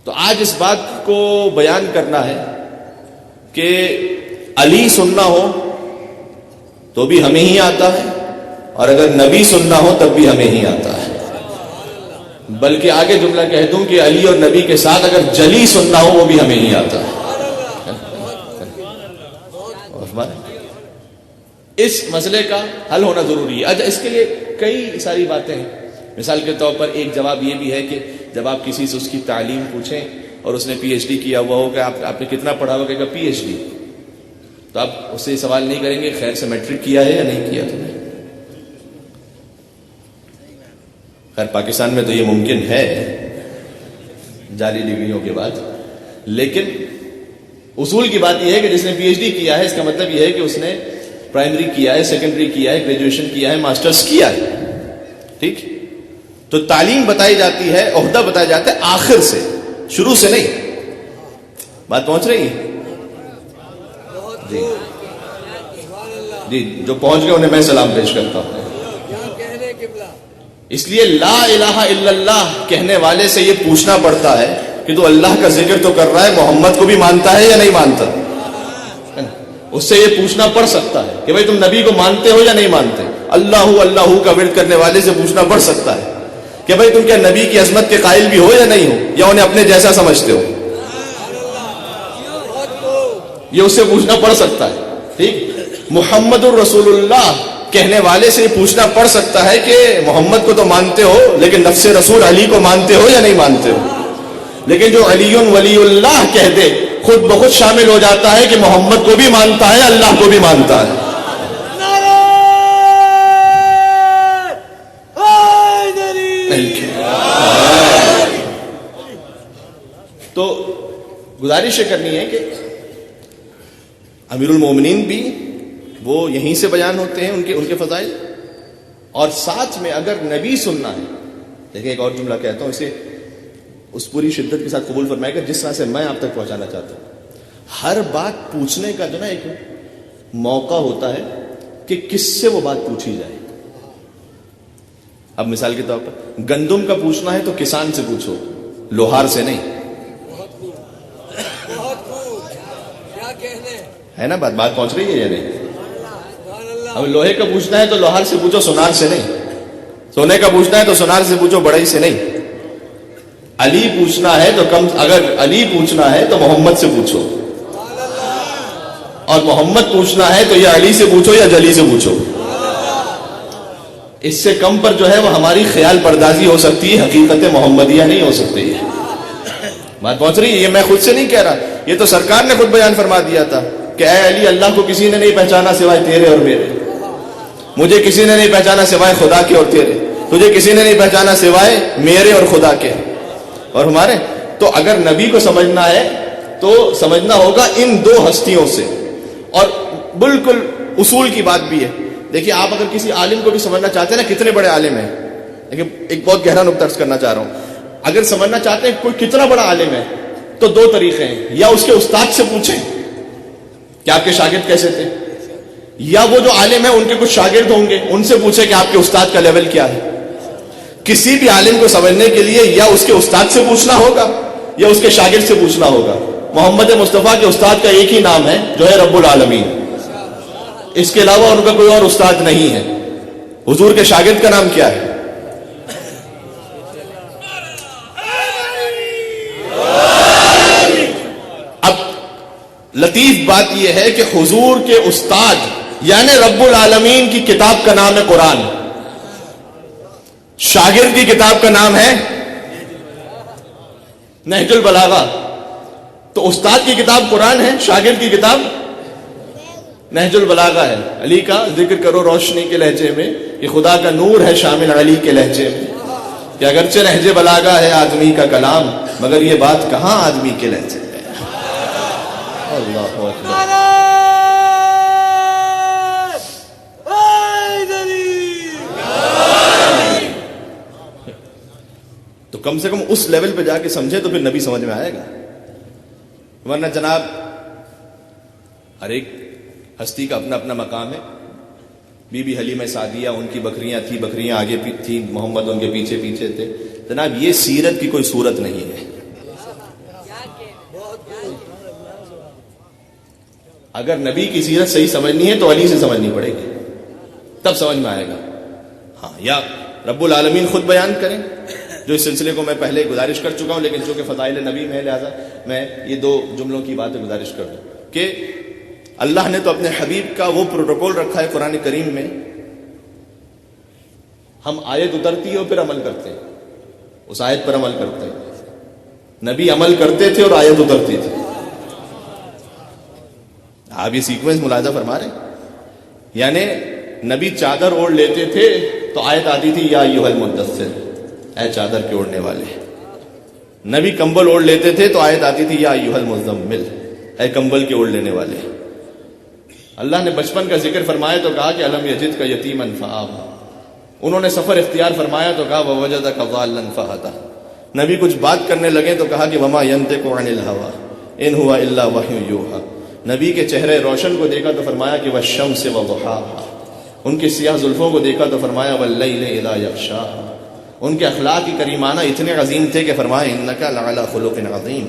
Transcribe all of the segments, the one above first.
تو آج اس بات کو بیان کرنا ہے کہ علی سننا ہو تو بھی ہمیں ہی آتا ہے، اور اگر نبی سننا ہو تب بھی ہمیں ہی آتا ہے۔ بلکہ آگے جملہ کہہ دوں کہ علی اور نبی کے ساتھ اگر جلی سننا ہو وہ بھی ہمیں ہی آتا ہے۔ اس مسئلے کا حل ہونا ضروری ہے۔ اس کے لیے کئی ساری باتیں ہیں۔ مثال کے طور پر ایک جواب یہ بھی ہے کہ جب آپ کسی سے اس کی تعلیم پوچھیں اور اس نے پی ایچ ڈی کیا ہوا ہو کہ آپ نے کتنا پڑھا ہوا، کہے گا پی ایچ ڈی، تو آپ اس سے سوال نہیں کریں گے خیر سے میٹرک کیا ہے یا نہیں کیا تم نے۔ خیر پاکستان میں تو یہ ممکن ہے جعلی ڈگریوں کے بعد، لیکن اصول کی بات یہ ہے کہ جس نے پی ایچ ڈی کیا ہے اس کا مطلب یہ ہے کہ اس نے پرائمری کیا ہے، سیکنڈری کیا ہے، گریجویشن کیا ہے، ماسٹرز کیا ہے۔ ٹھیک، تو تعلیم بتائی جاتی ہے، عہدہ بتایا جاتا ہے آخر سے، شروع سے نہیں۔ بات پہنچ رہی ہے؟ جی جی، جو پہنچ گئے انہیں میں سلام پیش کرتا ہوں۔ اس لیے لا الہ الا اللہ کہنے والے سے یہ پوچھنا پڑتا ہے کہ تو اللہ کا ذکر تو کر رہا ہے، محمد کو بھی مانتا ہے یا نہیں مانتا؟ اس سے یہ پوچھنا پڑ سکتا ہے کہ بھائی تم نبی کو مانتے ہو یا نہیں مانتے؟ اللہ اللہ کا ورد کرنے والے سے پوچھنا پڑ سکتا ہے کہ بھائی تم کیا نبی کی عظمت کے قائل بھی ہو یا نہیں ہو، یا انہیں اپنے جیسا سمجھتے ہو؟ یہ اس سے پوچھنا پڑ سکتا ہے۔ ٹھیک، محمد الرسول اللہ کہنے والے سے یہ پوچھنا پڑ سکتا ہے کہ محمد کو تو مانتے ہو لیکن نفس رسول علی کو مانتے ہو یا نہیں مانتے ہو؟ لیکن جو علی ولی اللہ کہہ دے خود بخود شامل ہو جاتا ہے کہ محمد کو بھی مانتا ہے، اللہ کو بھی مانتا ہے۔ تو گزارش کرنی ہے کہ امیر المومنین بھی وہ یہیں سے بیان ہوتے ہیں، ان کے فضائل، اور ساتھ میں اگر نبی سننا ہے، دیکھیں ایک اور جملہ کہتا ہوں، اسے اس پوری شدت کے ساتھ قبول فرمائے گا جس طرح سے میں آپ تک پہنچانا چاہتا ہوں۔ ہر بات پوچھنے کا جو نا ایک موقع ہوتا ہے کہ کس سے وہ بات پوچھی جائے۔ اب مثال کے طور پر گندم کا پوچھنا ہے تو کسان سے پوچھو، لوہار سے نہیں، ہے نا؟ بات پہنچ رہی ہے یا نہیں؟ اب لوہے کا پوچھنا ہے تو لوہار سے پوچھو، سونار سے نہیں۔ سونے کا پوچھنا ہے تو سونار سے پوچھو، بڑائی سے نہیں۔ علی پوچھنا ہے تو اگر علی پوچھنا ہے تو محمد سے پوچھو، اور محمد پوچھنا ہے تو یا علی سے پوچھو یا جلی سے پوچھو۔ اس سے کم پر جو ہے وہ ہماری خیال پردازی ہو سکتی ہے، حقیقت محمدیہ نہیں ہو سکتی ہے۔ بات پہنچ رہی ہے؟ یہ میں خود سے نہیں کہہ رہا، یہ تو سرکار نے خود بیان فرما دیا تھا کہ اے علی، اللہ کو کسی نے نہیں پہچانا سوائے تیرے اور میرے، مجھے کسی نے نہیں پہچانا سوائے خدا کے اور تیرے، تجھے کسی نے نہیں پہچانا سوائے میرے اور خدا کے اور ہمارے۔ تو اگر نبی کو سمجھنا ہے تو سمجھنا ہوگا ان دو ہستیوں سے، اور بالکل اصول کی بات بھی ہے۔ دیکھیے آپ اگر کسی عالم کو بھی سمجھنا چاہتے ہیں نا، کتنے بڑے عالم ہیں، لیکن ایک بہت گہرا نقطہ عرض کرنا چاہ رہا ہوں، اگر سمجھنا چاہتے ہیں کوئی کتنا بڑا عالم ہے تو دو طریقے ہیں، یا اس کے استاد سے پوچھیں کہ آپ کے شاگرد کیسے تھے، یا وہ جو عالم ہے ان کے کچھ شاگرد ہوں گے ان سے پوچھیں کہ آپ کے استاد کا لیول کیا ہے۔ کسی بھی عالم کو سمجھنے کے لیے یا اس کے استاد سے پوچھنا ہوگا یا اس کے شاگرد سے پوچھنا ہوگا۔ محمد مصطفیٰ کے استاد کا ایک ہی نام ہے جو ہے رب العالمین، اس کے علاوہ ان کا کوئی اور استاد نہیں ہے۔ حضور کے شاگرد کا نام کیا ہے؟ اب لطیف بات یہ ہے کہ حضور کے استاد یعنی رب العالمین کی کتاب کا نام ہے قرآن، شاگرد کی کتاب کا نام ہے نہج البلاغہ۔ تو استاد کی کتاب قرآن ہے، شاگرد کی کتاب نہج البلاغہ ہے۔ علی کا ذکر کرو روشنی کے لہجے میں، کہ خدا کا نور ہے شامل علی کے لہجے میں، کہ اگرچہ نہج بلاغہ ہے آدمی کا کلام مگر یہ بات کہاں آدمی کے لہجے میں۔ اللہ اکبر۔ تو کم سے کم اس لیول پہ جا کے سمجھے تو پھر نبی سمجھ میں آئے گا، ورنہ جناب ہر ایک ہستی کا اپنا اپنا مقام ہے۔ بی بی حلیمہ سعدیہ ان کی بکریاں تھیں، بکریاں آگے تھیں، محمد ان کے پیچھے پیچھے تھے۔ جناب یہ سیرت کی کوئی صورت نہیں ہے، اگر نبی کی سیرت صحیح سمجھنی ہے تو علی سے سمجھنی پڑے گی، تب سمجھ میں آئے گا. ہاں، یا رب العالمین خود بیان کریں، جو اس سلسلے کو میں پہلے گزارش کر چکا ہوں، لیکن چونکہ فضائل نبی میں لہذا میں یہ 2 جملوں کی باتیں گزارش کر دوں کہ اللہ نے تو اپنے حبیب کا وہ پروٹوکول رکھا ہے قرآن کریم میں، ہم آیت اترتی ہے اور پھر عمل کرتے ہیں، اس آیت پر عمل کرتے ہیں. نبی عمل کرتے تھے اور آیت اترتی تھی. آپ یہ سیکوینس ملاحظہ فرما رہے ہیں؟ یعنی نبی چادر اوڑھ لیتے تھے تو آیت آتی تھی یا ایھا المدثر، اے چادر کے اوڑھنے والے. نبی کمبل اوڑھ لیتے تھے تو آیت آتی تھی یا ایھا المزمل، اے کمبل کے اوڑھ لینے والے. اللہ نے بچپن کا ذکر فرمایا تو کہا کہ الم یجدک یتیما فآویٰ. انہوں نے سفر اختیار فرمایا تو کہا ووجدک ضالا فہدیٰ. نبی کچھ بات کرنے لگے تو کہا کہ وما ینطق عن الہویٰ ان ہوا الا وحی یوحیٰ. نبی کے چہرے روشن کو دیکھا تو فرمایا کہ والشمس وضحاہا. ان کی سیاہ زلفوں کو دیکھا تو فرمایا واللیل اذا یغشاہا. ان کے اخلاق کریمانہ اتنے عظیم تھے کہ فرمایا انک لعلی خلق عظیم.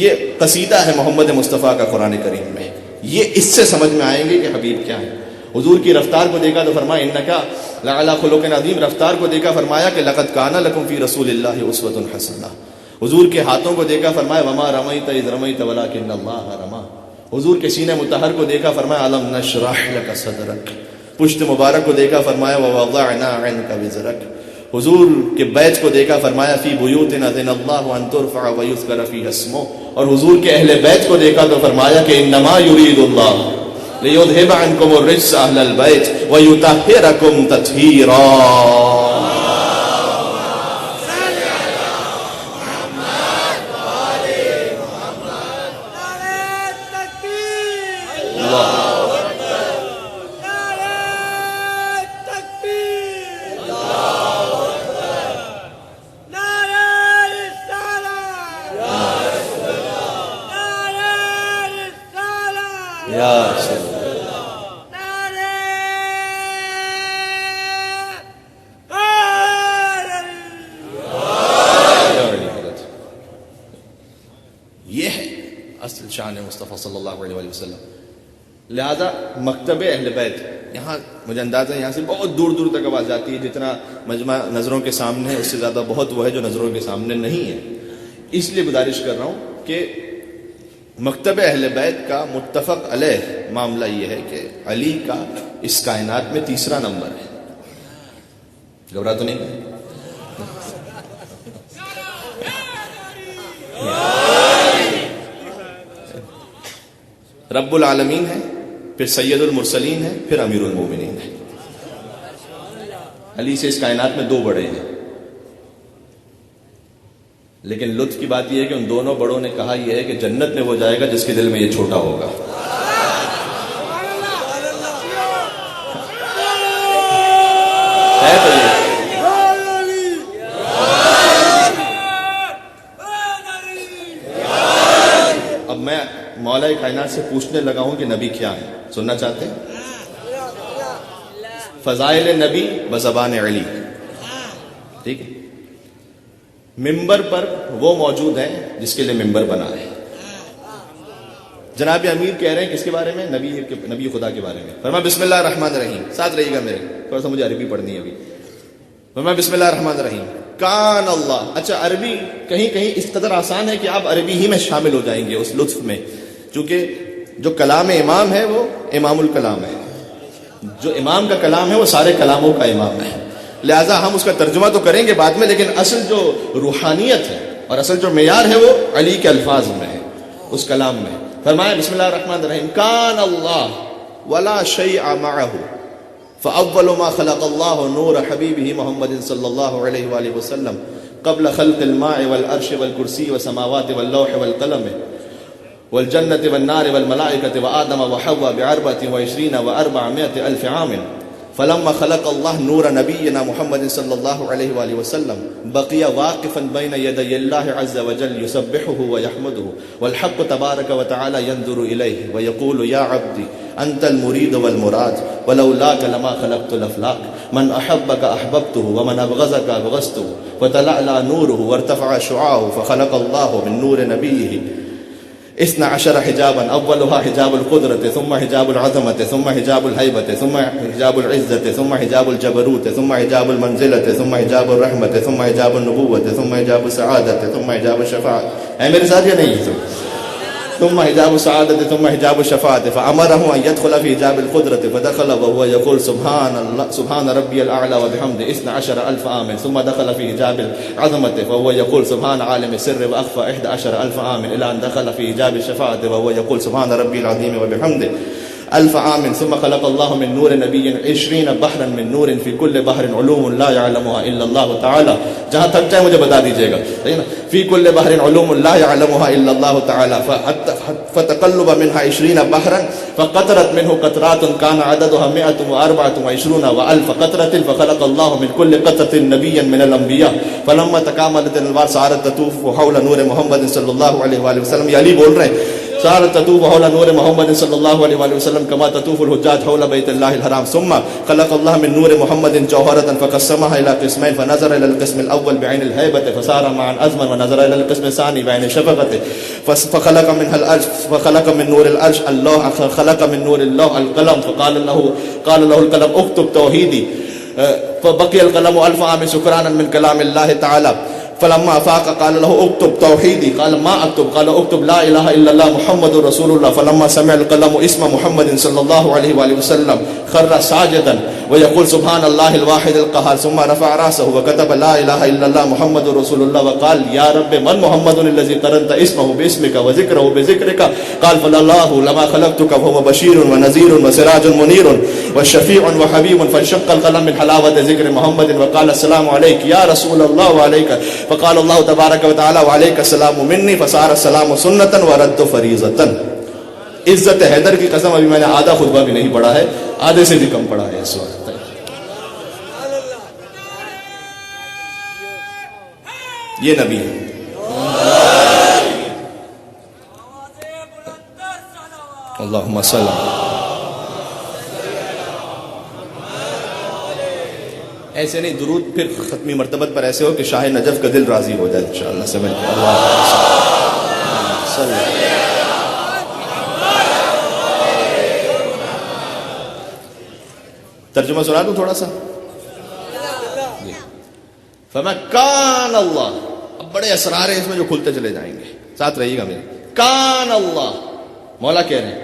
یہ قصیدہ ہے محمد مصطفیٰ کا قرآن کریم میں. یہ اس سے سمجھ میں آئیں گے کہ حبیب کیا ہے. حضور کی رفتار کو دیکھا تو فرمایا انک لعلی خلق عظیم. رفتار کو دیکھا فرمایا کہ لقد کان لکم فی رسول اللہ اسوۃ حسنہ. حضور کے ہاتھوں کو دیکھا فرمایا وما رمیت اذ رمیت ولکن اللہ رمی. حضور کے سینہ مطہر کو دیکھا فرمایا الم نشرح لک صدرک. پشت مبارک کو دیکھا فرمایا ووضعنا عنک وزرک. حضور کے بیت کو دیکھا فرمایا فی بیوت اذن اللہ ان ترفع ویذکر فیہا اسمہ. اور حضور کے اہل بیت کو دیکھا تو فرمایا کہ انما یرید اللہ لیذھب عنکم الرجس اہل البیت ویطہرکم تطہیرا. یہ ہے اصل شان مصطفیٰ صلی اللہ علیہ وآلہ وسلم. لہذا مکتب اہل بیت، یہاں مجھے اندازہ ہے یہاں سے بہت دور دور تک آواز جاتی ہے. جتنا مجمع نظروں کے سامنے ہے اس سے زیادہ بہت وہ ہے جو نظروں کے سامنے نہیں ہے. اس لیے گزارش کر رہا ہوں کہ مکتب اہل بیت کا متفق علیہ معاملہ یہ ہے کہ علی کا اس کائنات میں 3 نمبر ہے. گھبرا تو نہیں گئے؟ رب العالمین ہے، پھر سید المرسلین ہے، پھر امیر المومنین ہے. علی سے اس کائنات میں 2 بڑے ہیں. لیکن لطف کی بات یہ ہے کہ ان دونوں بڑوں نے کہا یہ ہے کہ جنت میں وہ جائے گا جس کے دل میں یہ چھوٹا ہوگا. ہے تو یہ اب میں مولا کائنات سے پوچھنے لگا ہوں کہ نبی کیا ہے. سننا چاہتے ہیں؟ فضائل نبی بزبان علی. ٹھیک ہے. ممبر پر وہ موجود ہیں جس کے لیے ممبر بنا ہے. جناب امیر کہہ رہے ہیں کس کے بارے میں؟ نبی خدا کے بارے میں. فرمایا بسم اللہ الرحمن الرحیم. ساتھ رہیے گا میرے، تھوڑا سا مجھے عربی پڑھنی ہے ابھی. فرمایا بسم اللہ الرحمن الرحیم. کان اللہ. اچھا، عربی کہیں کہیں اس قدر آسان ہے کہ آپ عربی ہی میں شامل ہو جائیں گے اس لطف میں، چونکہ جو کلام امام ہے وہ امام الکلام ہے. جو امام کا کلام ہے وہ سارے کلاموں کا امام ہے. لہذا ہم اس کا ترجمہ تو کریں گے بعد میں، لیکن اصل جو روحانیت ہے اور اصل جو معیار ہے وہ علی کے الفاظ میں ہے، اس کلام میں. فرمایا بسم اللہ الرحمن الرحیم. کان اللہ ولا شیء معه فاول ما خلق اللہ نور حبیبہ محمد صلی اللہ علیہ وآلہ وسلم قبل خلق الماء والعرش والکرسی والسماوات واللوح والقلم والجنة والنار والملائكة وآدم وحواء ب24 و400 ألف عام. فلما خلق الله نور نبينا محمد صلى الله عليه وآله وسلم بقي واقفا بين يدي الله عز وجل يسبحه ويحمده والحق تبارك وتعالى ينظر إليه ويقول يا عبدي أنت المريد والمراد ولولاك لما خلقت الأفلاك من أحبك أحببته ومن أبغضك أبغضته وتلألأ نوره وارتفع شعاعه فخلق الله من نور نبيه 12 حجابا اولها حجاب القدرة ثم حجاب العظمة ثم حجاب الهيبة ثم حجاب العزة ثم حجاب الجبروت ثم حجاب المنزلة ثم حجاب الرحمة ثم حجاب النبوة ثم حجاب السعادة ثم حجاب الشفاعة. ہے میرے ساتھ یا نہیں؟ ثم حجاب السعادة ثم حجاب الشفاعة فأمره أن يدخل في حجاب القدرة فدخل وهو يقول سبحان ربي الأعلى وبحمده 12,000 عام. ثم دخل في حجاب العظمة فهو يقول سبحان عالم السر وأخفى 11,000 عام إلى أن دخل في حجاب الشفاعة وهو يقول سبحان ربي العظيم وبحمده 1000 عام. ثم خلق الله من نور نبي 20 بحرا من نور في كل بحر علوم لا يعلمها إلا الله تعالى. جہاں تک جائے مجھے بتا دیجیے گا. في كل بحر علوم لا يعلمها إلا الله تعالى فتقلب منها 20 بحرا فقطرت منه قطرات كان عددها 124 وألف قطرة فخلق الله من كل قطرة نبيا من الأنبياء فلما تكاملت الأنوار صارت تطوف حول نور محمد صلى الله عليه وآله وسلم. یہ علی بول رہے ہیں صارت تطوف حول نور محمد صلى الله عليه وآله وسلم كما تطوف الحجاج حول بيت الله الحرام. ثم خلق الله من نور محمد جوهرة فقسمها إلى قسمين فنظر إلى القسم الأول بعين الهيبة فصار معا أزمن ونظر إلى القسم الثاني بعين الشفقة فخلق منها الأرش فخلق من نور الأرش اللوح خلق من نور اللوح القلم فقال له القلم اكتب توحيدي فبقي القلم 1000 عام سكرانا من كلام الله تعالى. فلما افاق قال له اكتب توحيدي قال ما اكتب قال اكتب لا اله الا الله محمد رسول الله. فلما سمع القلم اسم محمد صلى الله عليه واله وسلم خر ساجدا ويقول سبحان الله الواحد القهار. ثم رفع راسه وكتب لا اله الا الله محمد رسول الله وقال يا رب من محمد الذي قرنت اسمه باسمك وذكره بذكرك قال فالله لما خلقتك وهو بشير ونذير وسراج منير والشفيع وحبيب. فانشق القلم من حلاوة ذكر محمد وقال السلام عليك يا رسول الله وعليك. فقال الله تبارك وتعالى وعليك السلام مني فصار السلام سنة ورد فریضة. عزت حیدر کی قسم ابھی میں نے آدھا خطبہ بھی نہیں پڑھا ہے, آدھے سے بھی کم پڑھا ہے اس وقت. یہ نبی ہے. اللہم صلی اللہ. ایسے نہیں درود پھر ختمی مرتبت پر ایسے ہو کہ شاہ نجف کا دل راضی ہو جائے انشاءاللہ سے مل کے. ترجمہ سنا دوں تھوڑا سا. فرمایا کان اللہ. اب بڑے اسرار ہیں اس میں جو کھلتے چلے جائیں گے, ساتھ رہیے گا میرے. کان اللہ, مولا کہہ رہے ہیں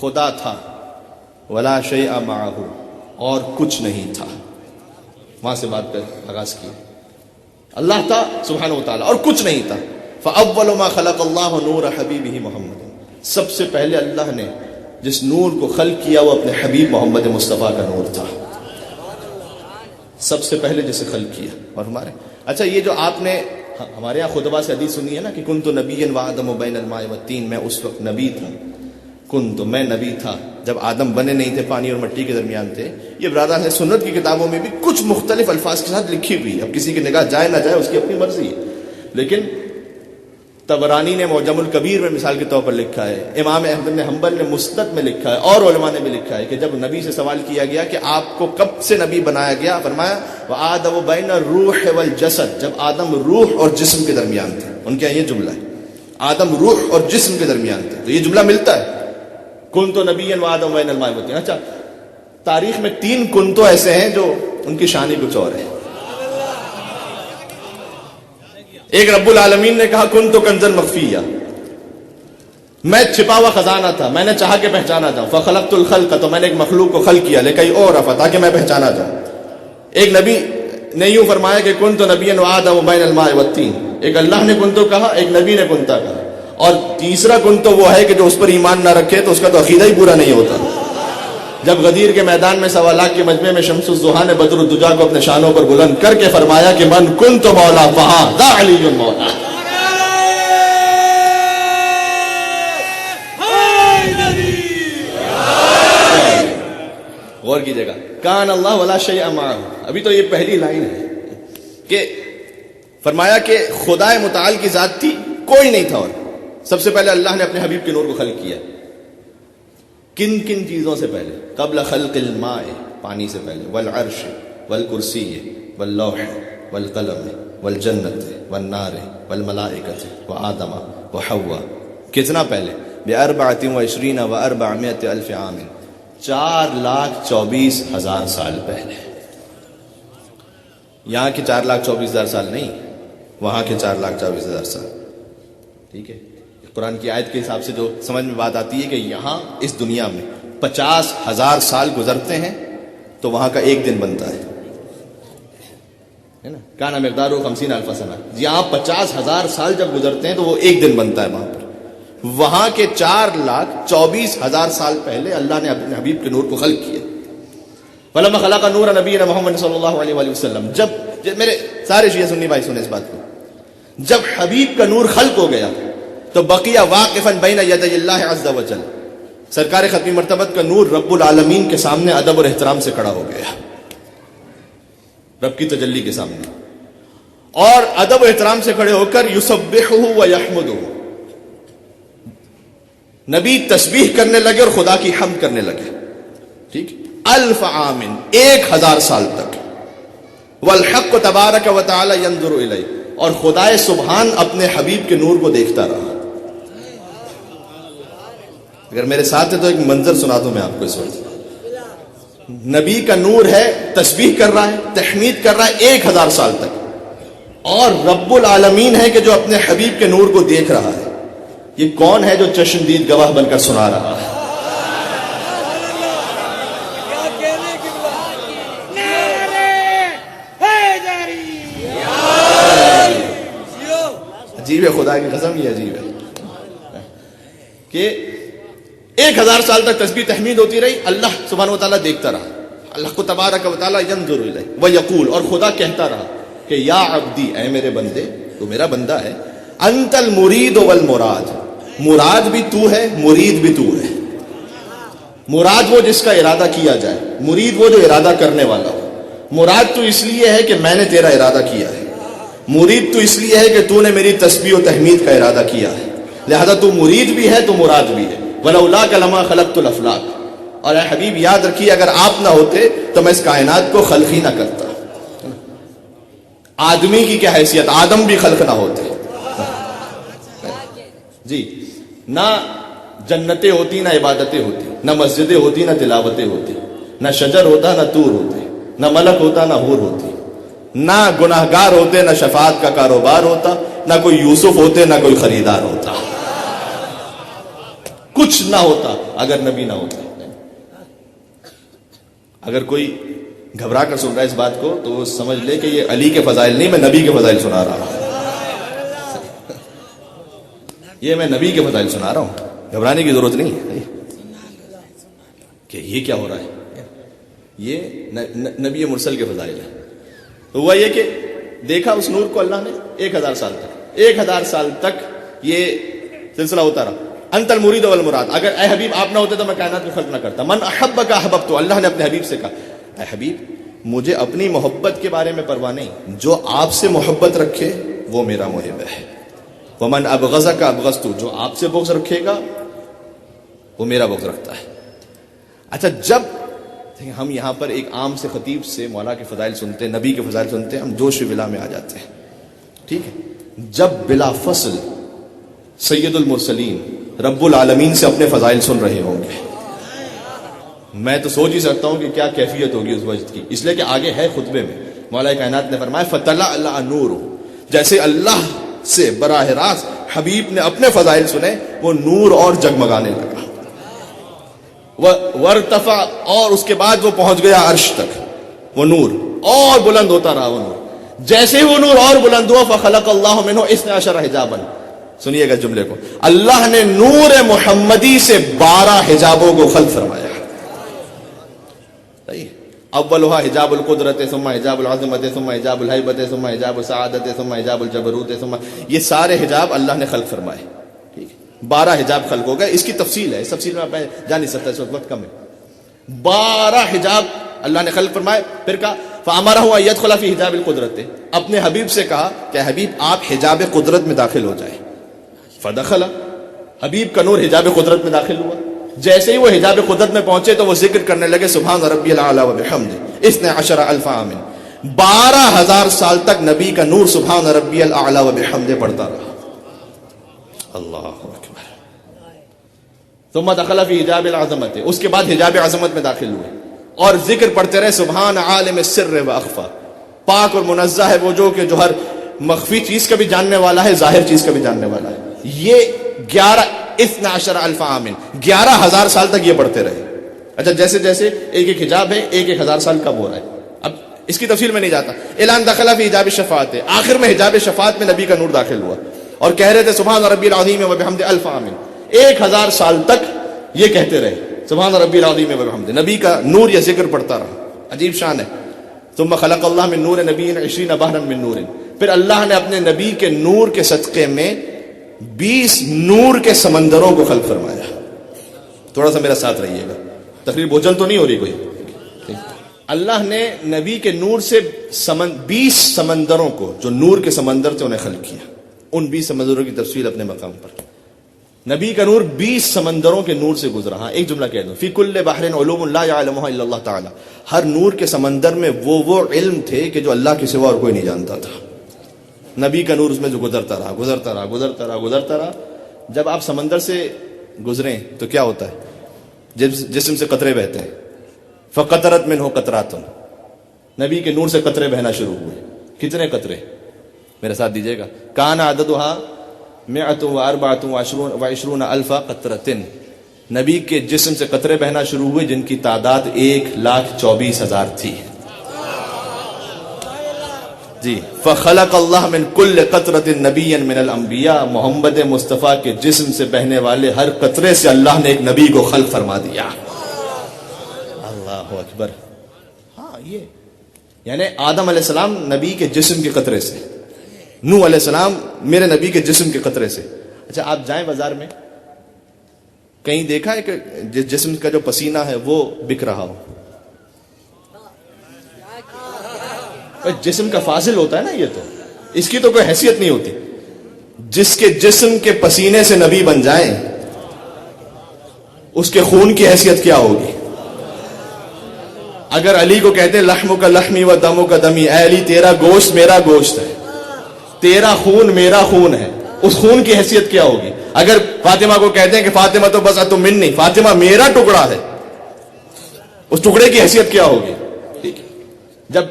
خدا تھا, ولا شیء معہ, اور کچھ نہیں تھا. وہاں سے بات پہ آغاز کی. اللہ تھا سبحانہ و تعالیٰ اور کچھ نہیں تھا. فاول ما خلق اللہ نور حبیبہ محمد. سب سے پہلے اللہ نے جس نور کو خلق کیا وہ اپنے حبیب محمد مصطفیٰ کا نور تھا. سب سے پہلے جسے خلق کیا. اور ہمارے اچھا یہ جو آپ نے ہمارے یہاں خطبہ سے حدیث سنی ہے نا کہ کنت نبیا وآدم بین الماء والطین, میں اس وقت نبی تھا. کنت, میں نبی تھا جب آدم بنے نہیں تھے, پانی اور مٹی کے درمیان تھے. یہ برادر ہے سنت کی کتابوں میں بھی کچھ مختلف الفاظ کے ساتھ لکھی ہوئی. اب کسی کی نگاہ جائے نہ جائے اس کی اپنی مرضی ہے, لیکن طبرانی نے معجم الکبیر میں مثال کے طور پر لکھا ہے, امام احمد بن حنبل نے مسند میں لکھا ہے, اور علماء نے بھی لکھا ہے کہ جب نبی سے سوال کیا گیا کہ آپ کو کب سے نبی بنایا گیا, فرمایا وآدم بین الروح والجسد, جب آدم روح اور جسم کے درمیان تھے. ان کے یہاں یہ جملہ ہے, آدم روح اور جسم کے درمیان تھے. تو یہ جملہ ملتا ہے کنتو نبیا وآدم بین الماء والطین. اچھا تاریخ میں 3 کنتو ایسے ہیں جو ان کی شان ہی کچھ اور ہے. ایک رب العالمین نے کہا کنتو کنزا مخفیا, میں چھپا ہوا خزانہ تھا, میں نے چاہا کہ پہچانا جاؤں. فخلقت الخلق, تو میں نے ایک مخلوق کو خلق کیا لکئی اعرف, تاکہ میں پہچانا جاؤں. ایک نبی نے یوں فرمایا کہ کنتو نبیا وآدم بین الماء والطین. ایک اللہ نے کنتو کہا, ایک نبی نے کنتا کہا. اور تیسرا کنتو وہ ہے کہ جو اس پر ایمان نہ رکھے تو اس کا تو عقیدہ ہی پورا نہیں ہوتا. جب غدیر کے میدان میں 1.25 لاکھ کے مجمع میں شمس الضحیٰ نے بدر الدجا کو اپنے شانوں پر بلند کر کے فرمایا کہ من کنت مولا فہاں ذا علی مولا. غور کیجیے گا, کان اللہ ولا شیء معہ. ابھی تو یہ پہلی لائن ہے کہ فرمایا کہ خدا متعال کی ذات تھی, کوئی نہیں تھا. اور سب سے پہلے اللہ نے اپنے حبیب کے نور کو خلق کیا. کن کن چیزوں سے پہلے؟ قبل خلق الماء, پانی سے پہلے, والعرش والکرسی واللوح والقلم والجنت والنار والملائکۃ وآدم وحوا کتنا پہلے؟ ب24 و 400 الف عام، 4,24,000 سال پہلے. یہاں کے 4,24,000 سال نہیں، وہاں کے 4,24,000 سال. ٹھیک ہے، قرآن کی آیت کے حساب سے جو سمجھ میں بات آتی ہے کہ یہاں اس دنیا میں 50,000 سال گزرتے ہیں تو وہاں کا ایک دن بنتا ہے نا. کان مقدار 50,000 سنہ. یہاں 50,000 سال جب گزرتے ہیں تو وہ ایک دن بنتا ہے وہاں پر. وہاں کے 4,24,000 سال پہلے اللہ نے اپنے حبیب کے نور کو خلق کیا. فلما خلق نور نبینا محمد صلی اللہ علیہ وآلہ وسلم، جب میرے سارے شیعہ سنی بھائی سنیں اس بات کو، جب حبیب کا نور خلق ہو گیا تو بقیہ واقفا بین یدی اللہ عز وجل، سرکار ختمی مرتبت کا نور رب العالمین کے سامنے ادب اور احترام سے کھڑا ہو گیا، رب کی تجلی کے سامنے، اور ادب و احترام سے کھڑے ہو کر یسبحہ و یحمدہ، نبی تسبیح کرنے لگے اور خدا کی حمد کرنے لگے. ٹھیک، 1000 عام، 1000 سال تک. والحق تبارک و تعالی ینظر الیہ، اور خدائے سبحان اپنے حبیب کے نور کو دیکھتا رہا. اگر میرے ساتھ ہے تو ایک منظر سنا دوں میں آپ کو اس وقت. نبی کا نور ہے، تسبیح کر رہا ہے، تحمید کر رہا ہے 1000 سال تک، اور رب العالمین ہے کہ جو اپنے حبیب کے نور کو دیکھ رہا ہے. یہ کون ہے جو چشمدید گواہ بن کر سنا رہا ہے؟ عجیب ہے، خدا کی قسم یہ عجیب ہے کہ 1000 سال تک تسبیح تحمید ہوتی رہی، اللہ سبحانہ و تعالیٰ دیکھتا رہا. اللہ کو تبارک و تعالیٰ ینظر الیہ ویقول، اور خدا کہتا رہا کہ یا عبدی، اے میرے بندے، تو میرا بندہ ہے، انت المرید والمراد، مراد بھی تو ہے، مرید بھی تو ہے. مراد وہ جس کا ارادہ کیا جائے، مرید وہ جو ارادہ کرنے والا ہو. مراد تو اس لیے ہے کہ میں نے تیرا ارادہ کیا ہے، مرید تو اس لیے ہے کہ تو نے میری تسبیح و تحمید کا ارادہ کیا ہے، لہذا تو مرید بھی ہے تو مراد بھی ہے. وَلَوْلَاكَ لَمَا خَلَقْتُ الْأَفْلَاقَ، اور اے حبیب یاد رکھیے اگر آپ نہ ہوتے تو میں اس کائنات کو خلق ہی نہ کرتا. آدمی کی کیا حیثیت، آدم بھی خلق نہ ہوتے. جی، نہ جنتیں ہوتی، نہ عبادتیں ہوتی، نہ مسجدیں ہوتی، نہ تلاوتیں ہوتی، نہ شجر ہوتا، نہ طور ہوتے، نہ ملک ہوتا، نہ حور ہوتی، نہ گناہگار ہوتے، نہ شفاعت کا کاروبار ہوتا، نہ کوئی یوسف ہوتے، نہ کوئی خریدار ہوتا. کچھ نہ ہوتا اگر نبی نہ ہوتا. اگر کوئی گھبرا کر سن رہا ہے اس بات کو تو وہ سمجھ لے کہ یہ علی کے فضائل نہیں، میں نبی کے فضائل سنا رہا ہوں. یہ میں نبی کے فضائل سنا رہا ہوں، گھبرانے کی ضرورت نہیں ہے کہ یہ کیا ہو رہا ہے. یہ نبی مرسل کے فضائل ہے. تو ہوا یہ کہ دیکھا اس نور کو اللہ نے 1000 سال تک، 1000 سال تک یہ سلسلہ ہوتا رہا. انت المرید والمراد، اگر اے حبیب آپ نہ ہوتے تو میں کائنات کو خلق نہ کرتا. من احبک احببت، اللہ نے اپنے حبیب سے کہا اے حبیب مجھے اپنی محبت کے بارے میں پرواہ نہیں، جو آپ سے محبت رکھے وہ میرا محب ہے. ومن ابغضک ابغضت، جو آپ سے بغض رکھے گا وہ میرا بغض رکھتا ہے. اچھا، جب ہم یہاں پر ایک عام سے خطیب سے مولا کے فضائل سنتے ہیں، نبی کے فضائل سنتے ہیں، ہم جوش و بلا میں آ جاتے ہیں. ٹھیک ہے، جب بلا فصل سید المرسلین رب العالمین سے اپنے فضائل سن رہے ہوں گے، میں تو سوچ ہی سکتا ہوں کہ کیا کیفیت ہوگی اس وقت کی. اس لیے کہ آگے ہے خطبے میں مولا کائنات نے فرمایا فَطَلَعَ نُورُ، جیسے اللہ سے براہ راست حبیب نے اپنے فضائل سنے، وہ نور اور جگمگانے لگا. وارتفع، اور اس کے بعد وہ پہنچ گیا عرش تک، وہ نور اور بلند ہوتا رہا. وہ نور جیسے ہی وہ نور اور بلند ہوا فخلق اللہ منہ 12 حجابا. سنیے گا جملے کو، اللہ نے نور محمدی سے 12 حجابوں کو خلق فرمایا. اولها حجاب القدرت، ثم حجاب العظمت، ثم حجاب الہیبت، ثم حجاب السعادت، ثم حجاب الجبروت، ثم، یہ سارے حجاب اللہ نے خلق فرمائے. ٹھیک ہے، 12 حجاب خلق ہو گئے. اس کی تفصیل ہے، اس تفصیل میں میں جا نہیں سکتا، اس وقت کم ہے. 12 حجاب اللہ نے خلق فرمائے. پھر کہا فامرہ ان يدخل فی حجاب القدرت، اپنے حبیب سے کہا کہ حبیب آپ حجاب قدرت میں داخل ہو جائیں. فدخل، حبیب کا نور حجاب قدرت میں داخل ہوا. جیسے ہی وہ حجاب قدرت میں پہنچے تو وہ ذکر کرنے لگے سبحان ربی الاعلی و بحمدہ 12 عام. 12,000 سال تک نبی کا نور سبحان ربی الاعلی و بحمدہ پڑھتا رہا. اللہ اکبر. ثم دخل فی حجاب العظمت، اس کے بعد حجاب عظمت میں داخل ہوئے اور ذکر پڑھتے رہے سبحان عالم السر و اخفا، پاک اور منزہ ہے وہ جو کہ جو ہر مخفی چیز کا بھی جاننے والا ہے، ظاہر چیز کا بھی جاننے والا ہے. یہ 12 عام 11,000 سال تک یہ پڑھتے رہے. اچھا جیسے جیسے ایک ایک حجاب ہے، ایک 1,000 سال کب ہو رہا ہے، اب اس کی تفصیل میں نہیں جاتا. اعلان دخل فی حجاب الشفاعت، آخر میں حجاب شفاعت میں نبی کا نور داخل ہوا اور کہہ رہے تھے سبحان ربی العظیم و بحمد 1000 عام. 1,000 سال تک یہ کہتے رہے سبحان ربی العظیم و بحمد، نبی کا نور یا ذکر پڑھتا رہا. عجیب شان ہے. ثم خلق اللہ من نور نبی 20 بحرا من نور، پھر اللہ نے اپنے نبی کے نور کے صدقے میں 20 نور کے سمندروں کو خلق فرمایا. تھوڑا سا میرا ساتھ رہیے گا، تقریر بوجھل تو نہیں ہو رہی کوئی. اللہ نے نبی کے نور سے 20 سمندروں کو، جو نور کے سمندر تھے، انہیں خلق کیا. ان 20 سمندروں کی تفصیل اپنے مقام پر. نبی کا نور 20 سمندروں کے نور سے گزرا. ہاں ایک جملہ کہہ دوں، فی کل بحر علوم لا یعلمها الا اللہ تعالی، ہر نور کے سمندر میں وہ علم تھے کہ جو اللہ کے سوا اور کوئی نہیں جانتا تھا. نبی کا نور اس میں جو گزرتا رہا گزرتا رہا گزرتا رہا گزرتا رہا. جب آپ سمندر سے گزریں تو کیا ہوتا ہے، جسم سے قطرے بہتے ہیں. فقطرت منہ قطرات، نبی کے نور سے قطرے بہنا شروع ہوئے. کتنے قطرے، میرے ساتھ دیجیے گا. کان عددها 124 الف قطرۃ، نبی کے جسم سے قطرے بہنا شروع ہوئے جن کی تعداد 1,24,000 تھی. جی فخلق اللہ من کل قطرۃ نبی من الانبیاء، محمد مصطفیٰ کے جسم سے بہنے والے ہر قطرے سے اللہ نے ایک نبی کو خلق فرما دیا. اللہ اکبر. ہاں یہ یعنی آدم علیہ السلام نبی کے جسم کے قطرے سے، نوح علیہ السلام میرے نبی کے جسم کے قطرے سے. اچھا آپ جائیں بازار میں، کہیں دیکھا ہے کہ جس جسم کا جو پسینہ ہے وہ بک رہا ہو؟ جسم کا فاضل ہوتا ہے نا، یہ تو اس کی تو کوئی حیثیت نہیں ہوتی. جس کے جسم کے پسینے سے نبی بن جائیں اس کے خون کی حیثیت کیا ہوگی. اگر علی کو کہتے ہیں لحم کا لحمی و دمو کا دمی، اے علی تیرا گوشت میرا گوشت ہے، تیرا خون میرا خون ہے، اس خون کی حیثیت کیا ہوگی. اگر فاطمہ کو کہتے ہیں کہ فاطمہ تو بس تم منی، فاطمہ میرا ٹکڑا ہے، اس ٹکڑے کی حیثیت کیا ہوگی. ٹھیک ہے. جب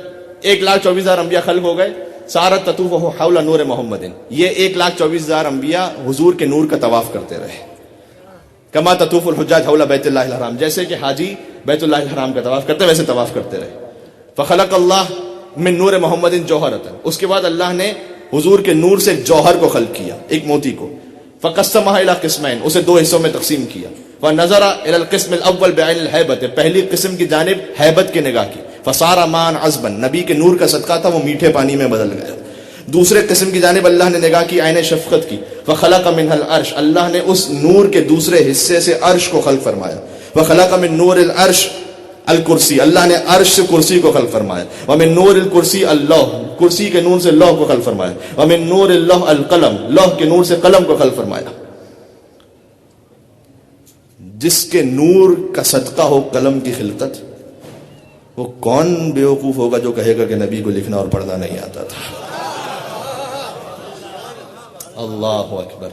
1,24,000 انبیاء خلق ہو گئے، سارت تطوف حول نور محمد، یہ 1,24,000 انبیاء حضور کے نور کا طواف کرتے رہے. کما تطوف الحجاج حول بیت اللہ الحرام، جیسے کہ حاجی بیت اللہ الحرام کا طواف کرتے ویسے طواف کرتے رہے. فخلق اللہ من نور محمد جوہرۃ، اس کے بعد اللہ نے حضور کے نور سے ایک جوہر کو خلق کیا، ایک موتی کو. فقسمها الى قسمین، اسے 2 حصوں میں تقسیم کیا. فنظر الى القسم الاول بعین الہیبۃ، پہلی قسم کی جانب ہیبت کی نگاہ کی. فصار ماء عذبا، نبی کے نور کا صدقہ تھا وہ میٹھے پانی میں بدل گیا. دوسرے قسم کی جانب اللہ نے نگاہ کی، عین شفقت کی. فخلق منها العرش، اللہ نے اس نور کے دوسرے حصے سے عرش کو خلق فرمایا. وخلق من نور العرش الکرسی، اللہ نے عرش سے کرسی کو خلق فرمایا. ومن نور الکرسی اللہ، کرسی کے نور سے لوح کو خلق فرمایا. ومن نور اللہ القلم، لوح کے نور سے قلم کو خلق فرمایا. جس کے نور کا صدقہ ہو قلم کی خلقت، وہ کون بیوقوف ہوگا جو کہے گا کہ نبی کو لکھنا اور پڑھنا نہیں آتا تھا. اللہ اکبر.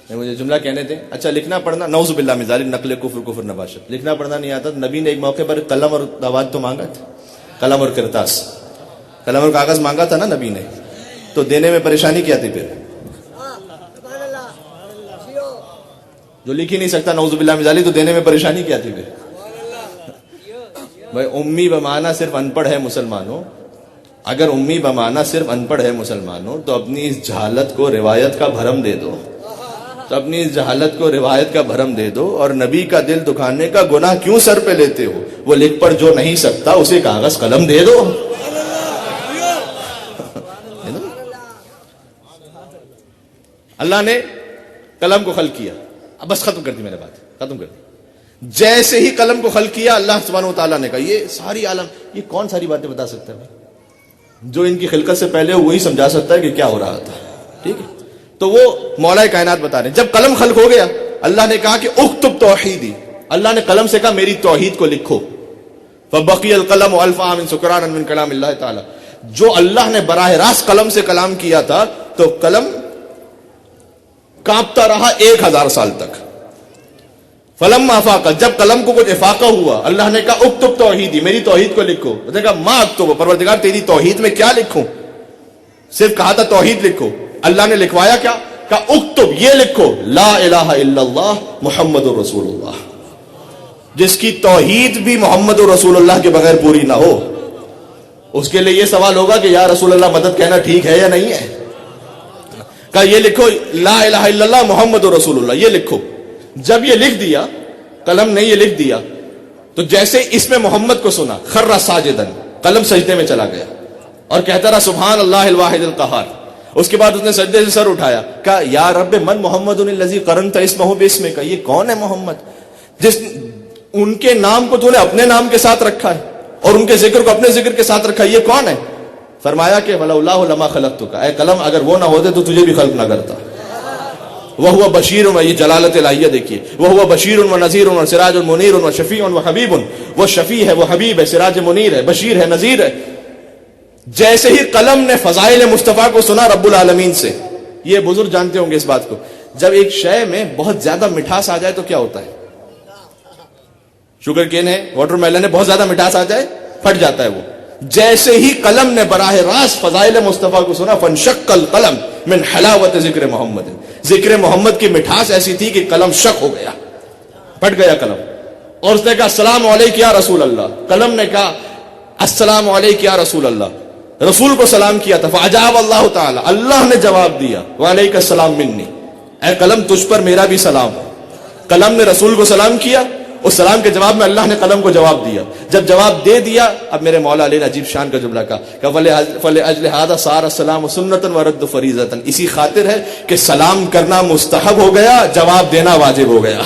مجھے جملہ کہنے دیں. اچھا لکھنا پڑھنا نعوذ باللہ من ذالک، نقل کفر نباشت، لکھنا پڑھنا نہیں آتا. نبی نے ایک موقع پر قلم اور دوات تو مانگا تھا، قلم اور کرتاس، قلم اور کاغذ مانگا تھا نا نبی نے، تو دینے میں پریشانی کیا تھی؟ پھر جو لکھ ہی نہیں سکتا نعوذ باللہ من ذالک، تو دینے میں پریشانی کیا تھی؟ پھر بھائی امی بمانا صرف ان پڑھ ہے مسلمانوں، اگر امی بمانا صرف ان پڑھ ہے مسلمانوں تو اپنی اس جہالت کو روایت کا بھرم دے دو، تو اپنی اس جہالت کو روایت کا بھرم دے دو. اور نبی کا دل دکھانے کا گناہ کیوں سر پہ لیتے ہو؟ وہ لکھ پڑھ جو نہیں سکتا اسے کاغذ قلم دے دو. اللہ نے قلم کو خلق کیا. اب بس ختم کر دی میں نے بات، ختم کر دی. جیسے ہی قلم کو خلق کیا اللہ سبحانہ و تعالیٰ نے کہا یہ ساری عالم، یہ کون ساری باتیں بتا سکتا ہے؟ جو ان کی خلقت سے پہلے وہی سمجھا سکتا ہے کہ کیا ہو رہا تھا. ٹھیک ہے. تو وہ مولا کائنات بتا رہے ہیں. جب قلم خلق ہو گیا اللہ نے کہا کہ اکتب توحیدی، اللہ نے قلم سے کہا میری توحید کو لکھو. فبقی القلم الف عام سکرانا من کلام اللہ تعالی، جو اللہ نے براہ راست قلم سے کلام کیا تھا تو قلم کانپتا رہا 1000 سال تک. فلما افاق، جب قلم کو کچھ افاقہ ہوا، اللہ نے کہا اکتب توحیدی، میری توحید کو لکھو. اس نے کہا ما اکتب، پروردگار تیری توحید میں کیا لکھوں؟ صرف کہا تھا توحید لکھو. اللہ نے لکھوایا کیا؟ کہا اکتب، یہ لکھو لا الہ الا اللہ محمد رسول اللہ. جس کی توحید بھی محمد رسول اللہ کے بغیر پوری نہ ہو، اس کے لیے یہ سوال ہوگا کہ یا رسول اللہ مدد کہنا ٹھیک ہے یا نہیں ہے. کہا یہ لکھو لا الہ الا اللہ محمد رسول اللہ، یہ لکھو. جب یہ لکھ دیا، قلم نے یہ لکھ دیا، تو جیسے اس میں محمد کو سنا خر ساجدن، قلم سجدے میں چلا گیا اور کہتا رہا سبحان اللہ الواحد القہار. اس کے بعد اس نے سجدے سے سر اٹھایا، کہا یا رب من محمد الذی قرنت اسمہ باسمک، یہ کون ہے محمد جس ان کے نام کو تو نے اپنے نام کے ساتھ رکھا ہے اور ان کے ذکر کو اپنے ذکر کے ساتھ رکھا ہے، یہ کون ہے؟ فرمایا کہ ولولا لما خلقتک، اے قلم اگر وہ نہ ہوتے تو تجھے بھی خلق نہ کرتا. وَهُوَ بَشِيرٌ، یہ جلالت الہیہ دیکھیے، وَهُوَ بَشِيرٌ وَنَذِيرٌ وَسِرَاجٌ مُنِيرٌ وَشَفِيعٌ وَحَبِيبٌ. وہ شفیع ہے، وہ حبیب ہے، سراج منیر ہے، بشیر ہے، نذیر ہے. جیسے ہی قلم نے فضائل مصطفیٰ کو سنا رب العالمین سے، یہ بزرگ جانتے ہوں گے اس بات کو، جب ایک شے میں بہت زیادہ مٹھاس آ جائے تو کیا ہوتا ہے؟ شوگر کین ہے، واٹر میلن ہے، بہت زیادہ مٹھاس آ جائے پھٹ جاتا ہے وہ. جیسے ہی قلم نے براہ راست فضائل مصطفیٰ کو سنا فانشق القلم من حلاوت ذکر محمد، ذکر محمد کی مٹھاس ایسی تھی کہ قلم شق ہو گیا، پھٹ گیا قلم. اور اس نے کہا السلام علیک یا رسول اللہ، قلم نے کہا السلام علیک یا رسول اللہ، رسول کو سلام کیا تھا. فاجاب اللہ تعالی، اللہ نے جواب دیا وعلیک السلام منی، اے قلم تجھ پر میرا بھی سلام. قلم نے رسول کو سلام کیا، اس سلام کے جواب میں اللہ نے قلم کو جواب دیا. جب جواب دے دیا، اب میرے مولا علی نے عجیب شان کا جملہ کہا کہ فَلِأَجْلِ هَذَا صَارَ السَّلَامُ سُنَّةً وَرَدُّ فَرِيضَةً، اسی خاطر ہے کہ سلام کرنا مستحب ہو گیا، جواب دینا واجب ہو گیا.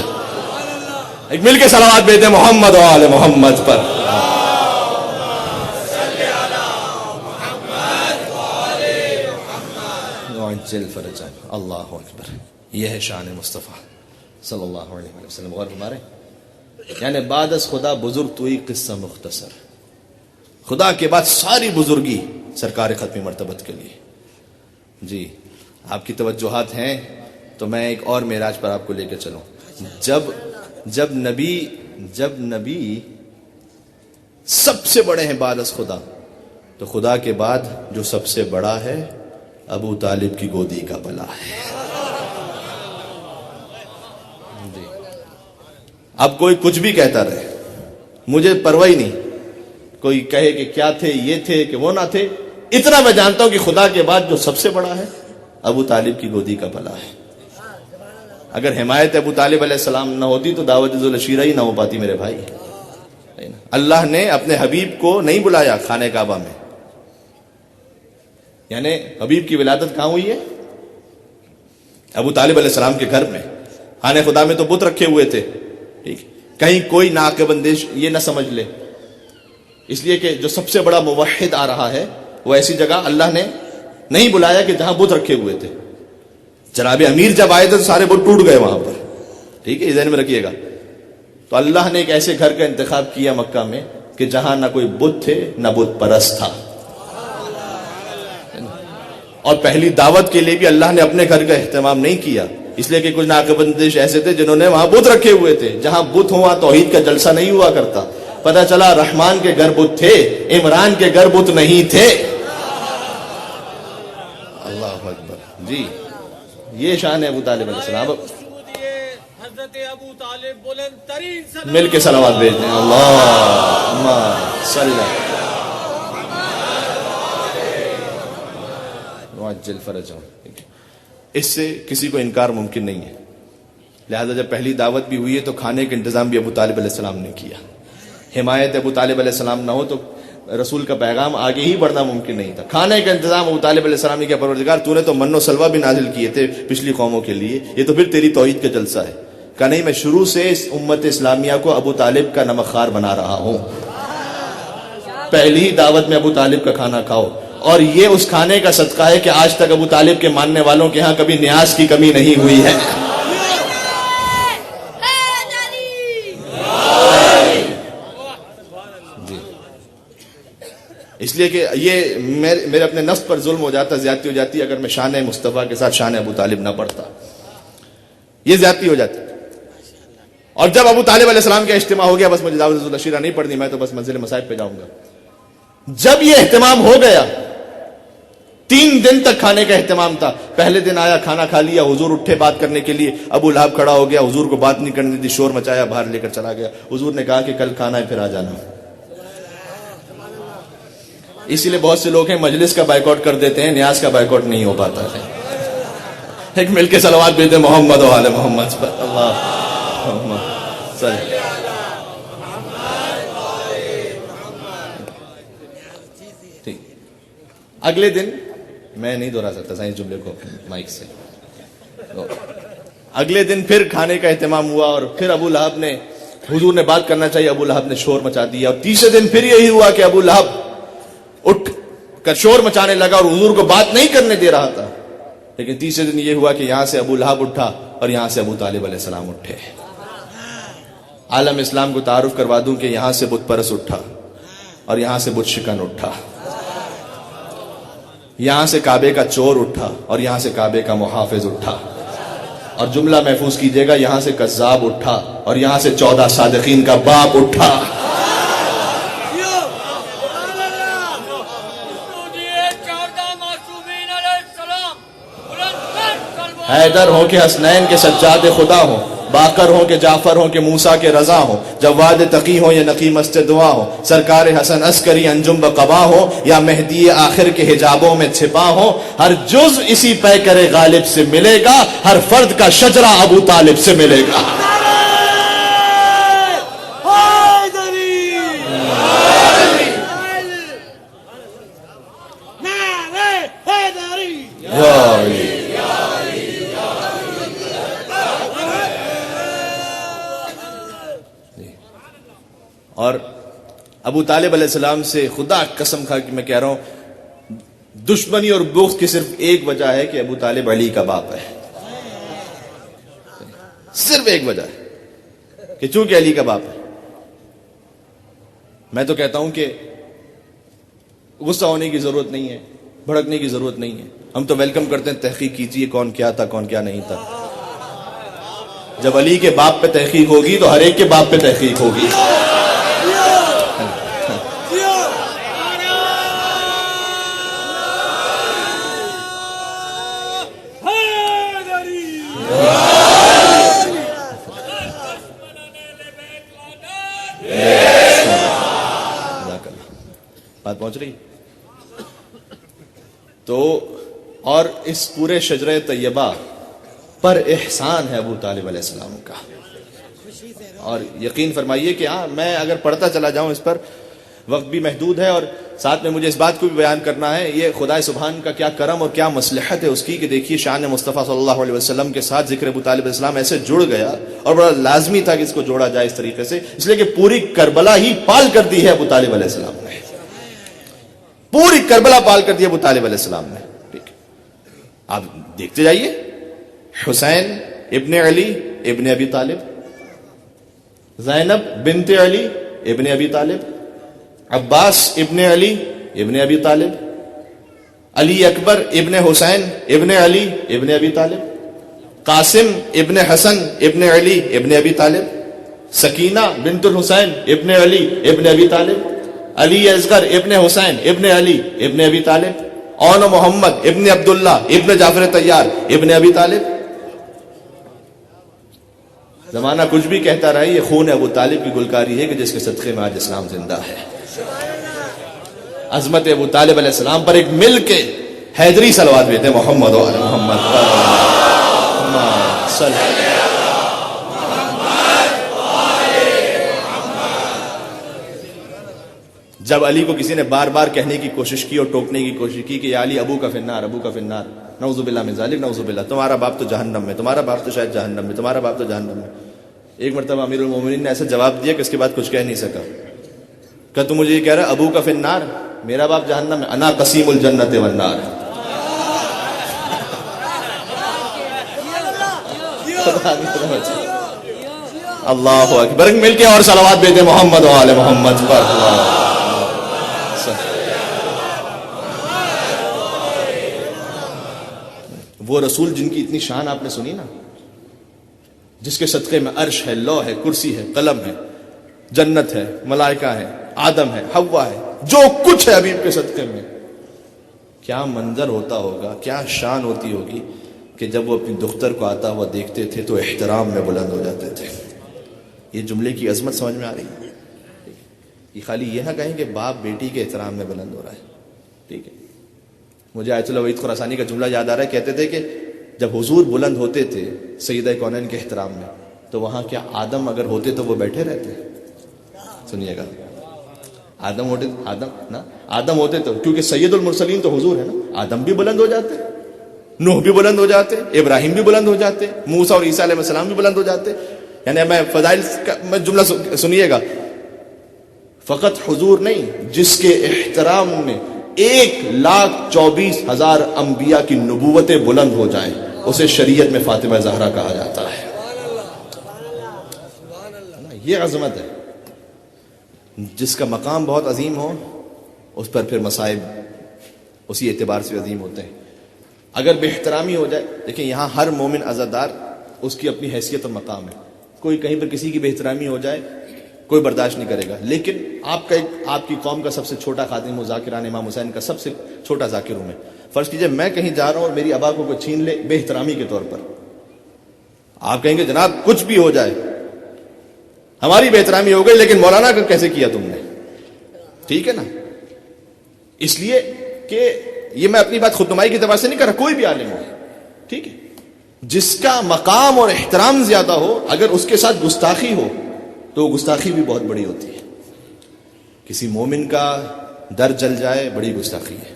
ایک مل کے صلوات بھیجتے محمد و آل محمد پر. اللہ اکبر، یہ ہے شان مصطفیٰ صلی اللہ علیہ وسلم. غور ہمارے یعنی بعد از خدا بزرگ توئی قصہ مختصر، خدا کے بعد ساری بزرگی سرکار ختم مرتبت کے لیے. جی آپ کی توجہات ہیں تو میں ایک اور معراج پر آپ کو لے کے چلوں. جب نبی سب سے بڑے ہیں بعد از خدا، تو خدا کے بعد جو سب سے بڑا ہے ابو طالب کی گودی کا بلا ہے. جی اب کوئی کچھ بھی کہتا رہے، مجھے پرواہ ہی نہیں، کوئی کہے کہ کیا تھے، یہ تھے کہ وہ نہ تھے. اتنا میں جانتا ہوں کہ خدا کے بعد جو سب سے بڑا ہے ابو طالب کی گودی کا بلا ہے. اگر حمایت ابو طالب علیہ السلام نہ ہوتی تو دعوت ذوالشیرہ ہی نہ ہو پاتی میرے بھائی. اللہ نے اپنے حبیب کو نہیں بلایا خانہ کعبہ میں، یعنی حبیب کی ولادت کہاں ہوئی ہے؟ ابو طالب علیہ السلام کے گھر میں. خانہ خدا میں تو بت رکھے ہوئے تھے. ٹھیک، کہیں کوئی ناقب اندیش یہ نہ سمجھ لے، اس لیے کہ جو سب سے بڑا موحد آ رہا ہے وہ ایسی جگہ اللہ نے نہیں بلایا کہ جہاں بت رکھے ہوئے تھے. جناب امیر جب آئے تھے تو سارے بت ٹوٹ گئے وہاں پر. ٹھیک ہے، ذہن میں رکھیے گا. تو اللہ نے ایک ایسے گھر کا انتخاب کیا مکہ میں کہ جہاں نہ کوئی بت تھے نہ بت پرست تھا. اور پہلی دعوت کے لیے بھی اللہ نے اپنے گھر کا اہتمام نہیں کیا، اس لیے کہ کچھ ناقب اندیش ایسے تھے جنہوں نے وہاں بت رکھے ہوئے تھے. جہاں بت ہوا توحید کا جلسہ نہیں ہوا کرتا. پتہ چلا رحمان کے گھر بت تھے، عمران کے گھر بت نہیں تھے. اللہ اکبر. جی یہ شان ہے ابو طالب علیہ السلام. حضرت ابو طالب بلند ترین صلوات مل کے صلوات بھیجتے ہیں. اللہم صلی وعجل فرجہم. اس سے کسی کو انکار ممکن نہیں ہے. لہذا جب پہلی دعوت بھی ہوئی ہے تو کھانے کا انتظام بھی ابو طالب علیہ السلام نے کیا. حمایت ابو طالب علیہ السلام نہ ہو تو رسول کا پیغام آگے ہی بڑھنا ممکن نہیں تھا. کھانے کا انتظام ابو طالب علیہ السلام نے کیا. پروردگار تو نے تو من و سلوہ بھی نازل کیے تھے پچھلی قوموں کے لیے، یہ تو پھر تیری توحید کا جلسہ ہے. کہ نہیں، میں شروع سے اس امت اسلامیہ کو ابو طالب کا نمک خوار بنا رہا ہوں. پہلی ہی دعوت میں ابو طالب کا کھانا کھاؤ. اور یہ اس کھانے کا صدقہ ہے کہ آج تک ابو طالب کے ماننے والوں کے ہاں کبھی نیاز کی کمی نہیں ہوئی ہے. اس لیے کہ یہ میرے اپنے نفس پر ظلم ہو جاتا، زیادتی ہو جاتی اگر میں شان مصطفیٰ کے ساتھ شان ابو طالب نہ پڑھتا. یہ زیادتی ہو جاتی. اور جب ابو طالب علیہ السلام کا اجتماع ہو گیا بس مجھے دعوت العشیرہ نہیں پڑھنی, میں تو بس منزل مصائب پہ جاؤں گا. جب یہ اہتمام ہو گیا, 3 دن تک کھانے کا اہتمام تھا. پہلے دن آیا, کھانا کھا لیا, حضور اٹھے بات کرنے کے لیے, ابو لہب کھڑا ہو گیا, حضور کو بات نہیں کرنے دی, شور مچایا, باہر لے کر چلا گیا. حضور نے کہا کہ کل کھانا ہے پھر آ جانا. اسی لیے بہت سے لوگ ہیں مجلس کا بائیکاٹ کر دیتے ہیں, نیاز کا بائیکاٹ نہیں ہو پاتا ہے. ایک مل کے صلوات بھیجتے محمد و آل محمد پر. اللہ صلی. ٹھیک, اگلے دن میں نہیں دہرا سکتا سائنس جملے کو مائک سے. اگلے دن پھر کھانے کا اہتمام ہوا اور پھر ابو لہب نے, حضور نے بات کرنا چاہیے, ابو لہب نے شور مچا دیا. اور تیسرے دن پھر یہی ہوا کہ ابو لہب اٹھ کر شور مچانے لگا اور حضور کو بات نہیں کرنے دے رہا تھا. لیکن تیسرے دن یہ ہوا کہ یہاں سے ابو لہب اٹھا اور یہاں سے ابو طالب علیہ السلام اٹھے. عالم اسلام کو تعارف کروا دوں کہ یہاں سے بت پرست اٹھا اور یہاں سے بت شکن اٹھا, یہاں سے کعبے کا چور اٹھا اور یہاں سے کعبے کا محافظ اٹھا. اور جملہ محفوظ کیجئے گا, یہاں سے کذاب اٹھا اور یہاں سے 14 صادقین کا باپ اٹھا. حیدر ہوں کہ حسنین کے سجاد خدا ہوں, باقر ہوں کہ جعفر ہوں کہ موسیٰ کے رضا ہوں, جواد تقی ہوں یا نقی مست دعا ہوں, سرکار حسن عسکری انجم بقبا ہوں یا مہدی آخر کے حجابوں میں چھپا ہوں, ہر جز اسی پیکر غالب سے ملے گا, ہر فرد کا شجرہ ابو طالب سے ملے گا. اور ابو طالب علیہ السلام سے خدا قسم کھا کہ میں کہہ رہا ہوں, دشمنی اور بغض کی صرف ایک وجہ ہے کہ ابو طالب علی کا باپ ہے. صرف ایک وجہ ہے کہ چونکہ علی کا باپ ہے. میں تو کہتا ہوں کہ غصہ ہونے کی ضرورت نہیں ہے, بھڑکنے کی ضرورت نہیں ہے. ہم تو ویلکم کرتے ہیں, تحقیق کیجئے کون کیا تھا کون کیا نہیں تھا. جب علی کے باپ پہ تحقیق ہوگی تو ہر ایک کے باپ پہ تحقیق ہوگی. بات پہنچ رہی تو. اور اس پورے شجرہ طیبہ پر احسان ہے ابو طالب علیہ السلام کا. اور یقین فرمائیے کہ ہاں میں اگر پڑھتا چلا جاؤں اس پر وقت بھی محدود ہے, اور ساتھ میں مجھے اس بات کو بھی بیان کرنا ہے, یہ خدا سبحان کا کیا کرم اور کیا مصلحت ہے اس کی کہ دیکھیے شان مصطفیٰ صلی اللہ علیہ وسلم کے ساتھ ذکر ابو طالب علیہ السلام ایسے جڑ گیا, اور بڑا لازمی تھا کہ اس کو جوڑا جائے اس طریقے سے, اس لیے کہ پوری کربلا ہی پال کر دی ہے ابو طالب علیہ السلام نے. پوری کربلا پال کر دی ابو طالب علیہ السلام نے. ٹھیک, آپ دیکھتے جائیے, حسین ابن علی ابن ابی طالب, زینب بنت علی ابن ابی طالب, عباس ابن علی ابن ابی طالب, علی اکبر ابن حسین ابن علی ابن ابی طالب, قاسم ابن حسن ابن علی ابن ابی طالب, سکینہ بنت الحسین ابن علی ابن ابی طالب, علی اصغر ابن حسین ابن علی ابن ابی طالب, اون محمد ابن عبداللہ ابن جعفر طیار ابن ابی طالب. زمانہ کچھ بھی کہتا رہا, یہ خون ابو طالب کی گلکاری ہے کہ جس کے صدقے میں آج اسلام زندہ ہے. عظمت ابو طالب علیہ السلام پر ایک مل کے حیدری صلوات بھیجتے ہیں محمد و محمد. جب علی کو کسی نے بار بار کہنے کی کوشش کی اور ٹوکنے کی کوشش کی کہ یا علی ابو کا فنار, ابو کا فنار, نعوذ باللہ من ذالک, نعوذ باللہ, تمہارا باپ تو جہنم میں, تمہارا باپ تو شاید جہنم میں, تمہارا باپ تو جہنم میں. ایک مرتبہ امیر المومنین نے ایسا جواب دیا کہ اس کے بعد کچھ کہہ نہیں سکا. کہ تم مجھے یہ کہہ رہا ابو کا فنار, میرا باپ جہنم میں, انا قسیم الجنت والنار. اللہ اکبر, مل کے اور صلوات بھیجیں محمد و آل محمد پر. وہ رسول جن کی اتنی شان آپ نے سنی نا, جس کے صدقے میں عرش ہے، لوح ہے، کرسی ہے، قلم ہے، جنت ہے، ملائکہ ہے، آدم ہے، حوا ہے، جو کچھ ہے حبیب کے صدقے میں، کیا منظر ہوتا ہوگا، کیا شان ہوتی ہوگی کہ جب وہ اپنی دختر کو آتا ہوا دیکھتے تھے تو احترام میں بلند ہو جاتے تھے۔ یہ جملے کی عظمت سمجھ میں آ رہی ہے؟ یہ خالی یہ نہ کہیں کہ باپ بیٹی کے احترام میں بلند ہو رہا ہے، ٹھیک ہے؟ مجھے آیت اللہ وحید خراسانی کا جملہ یاد آ رہا ہے، کہتے تھے کہ جب حضور بلند ہوتے تھے سیدہ کونین کے احترام میں تو وہاں کیا آدم اگر ہوتے تو وہ بیٹھے رہتے؟ سنیے گا، آدم ہوتے تو، کیونکہ سید المرسلین تو حضور ہے نا، آدم بھی بلند ہو جاتے، نوح بھی بلند ہو جاتے، ابراہیم بھی بلند ہو جاتے، موسیٰ اور عیسیٰ علیہ السلام بھی بلند ہو جاتے۔ یعنی میں فضائل کا میں جملہ سنیے گا، فقط حضور نہیں، جس کے احترام میں 1,24,000 انبیاء کی نبوتیں بلند ہو جائیں اسے شریعت میں فاطمہ زہرا کہا جاتا ہے۔ یہ عظمت ہے، جس کا مقام بہت عظیم ہو اس پر پھر مصائب اسی اعتبار سے عظیم ہوتے ہیں۔ اگر بے احترامی ہو جائے، دیکھیں یہاں ہر مومن عزادار اس کی اپنی حیثیت اور مقام ہے، کوئی کہیں پر کسی کی بے احترامی ہو جائے کوئی برداشت نہیں کرے گا، لیکن آپ کی قوم کا سب سے چھوٹا خادم ہو، ذاکران امام حسین کا سب سے چھوٹا ذاکر ہوں میں، فرض کیجئے میں کہیں جا رہا ہوں اور میری ابا کو کوئی چھین لے بے احترامی کے طور پر، آپ کہیں گے جناب کچھ بھی ہو جائے ہماری بے احترامی ہو گئی، لیکن مولانا کا کیسے کیا تم نے؟ ٹھیک ہے نا؟ اس لیے کہ یہ میں اپنی بات خود نمائی کی اعتبار سے نہیں کر رہا، کوئی بھی عالم ہو، ٹھیک ہے، جس کا مقام اور احترام زیادہ ہو اگر اس کے ساتھ گستاخی ہو تو گستاخی بھی بہت بڑی ہوتی ہے۔ کسی مومن کا در جل جائے بڑی گستاخی ہے،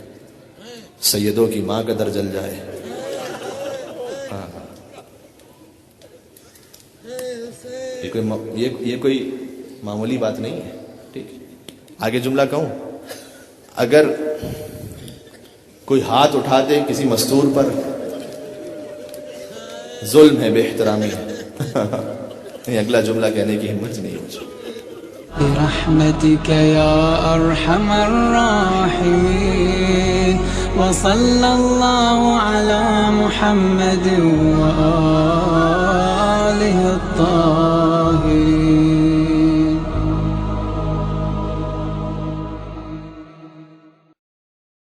سیدوں کی ماں کا در جل جائے، یہ کوئی معمولی بات نہیں ہے، ٹھیک ہے؟ آگے جملہ کہوں، اگر کوئی ہاتھ اٹھا دے کسی مستور پر ظلم ہے، بے احترامی ہے، اگلا جملہ کہنے کی ہمت نہیں ہو۔ برحمتك يا أرحم الراحمين وصلى الله على محمد وآله الطاهرين